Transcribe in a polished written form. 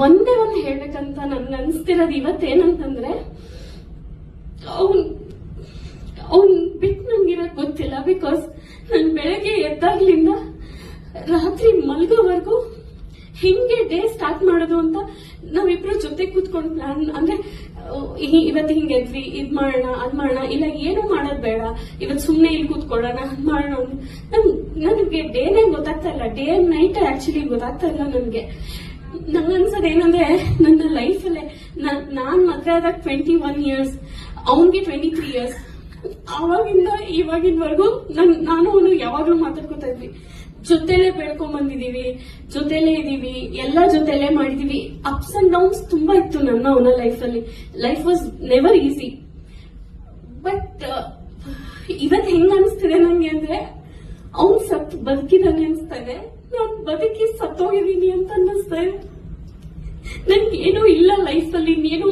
ಒಂದೇ ಒಂದು ಹೇಳ್ಬೇಕಂತ ನನ್ಗೆ ಅನ್ಸ್ತಿರೋದು ಇವತ್ತೇನಂತಂದ್ರೆ ಅವ್ನ್ ಬಿಟ್ಟು ನಂಗಿರೋದ್ ಗೊತ್ತಿಲ್ಲ. ಬಿಕಾಸ್ ನನ್ ಬೆಳಗ್ಗೆ ಎದ್ದಾಗ್ಲಿಂದ ರಾತ್ರಿ ಮಲ್ಗೋವರೆಗೂ ಹೆಂಗೆ ಡೇ ಸ್ಟಾರ್ಟ್ ಮಾಡೋದು ಅಂತ ನಾವಿಬ್ರು ಜೊತೆ ಕೂತ್ಕೊಂಡು ಪ್ಲಾನ್, ಅಂದ್ರೆ ಇವತ್ತು ಹಿಂಗೆ ಎದ್ವಿ, ಇದ್ ಮಾಡೋಣ ಅದ್ ಮಾಡೋಣ, ಇಲ್ಲ ಏನು ಮಾಡೋದ್ ಬೇಡ, ಇವತ್ ಸುಮ್ನೆ ಇಲ್ಲಿ ಕೂತ್ಕೊಳ್ಳೋಣ ಅದ್ ಮಾಡೋಣ. ನನಗೆ ಡೇನೇ ಗೊತ್ತಾಗ್ತಾ ಇಲ್ಲ, ಡೇ ಅಂಡ್ ನೈಟ್ ಆಕ್ಚುಲಿ ಗೊತ್ತಾಗ್ತಾ ಇಲ್ಲ ನನ್ಗೆ. ನಂಗನ್ಸೋದ್ ಏನಂದ್ರೆ ನನ್ನ ಲೈಫಲ್ಲೇ ನಾನ್ ಮದ್ವೆ ಆದಾಗ 21 years, ಅವನ್ಗೆ 23 years. ಅವಾಗಿಂದ ಇವಾಗಿನವರೆಗೂ ನಾನು ಅವನು ಯಾವಾಗ್ಲೂ ಮಾತಾಡ್ಕೊತಾ ಇದ್ವಿ, ಜೊತೆಲೆ ಬೆಳ್ಕೊಂಡ್ ಬಂದಿದೀವಿ, ಜೊತೆಲೆ ಇದೀವಿ, ಎಲ್ಲ ಜೊತೆಲೆ ಮಾಡಿದೀವಿ. ಅಪ್ಸ್ ಅಂಡ್ ಡೌನ್ಸ್ ತುಂಬಾ ಇತ್ತು ನನ್ನ ಅವನ ಲೈಫಲ್ಲಿ. Life was never easy. But ಇವತ್ ಹೆಂಗ್ ಅನಿಸ್ತಿದೆ ನಂಗೆ ಅಂದ್ರೆ ಅವ್ನ್ ಸತ್ ಬದುಕಿದಾನೆ ಅನಿಸ್ತಾ ಇದೆ, ನಾನ್ ಬದುಕಿ ಸತ್ತೋಗಿದೀನಿ ಅಂತ ಅನ್ನಿಸ್ತಾ ಇದೆ. ನನ್ಗೇನು ಇಲ್ಲ ಲೈಫಲ್ಲಿ, ಇನ್ನೇನು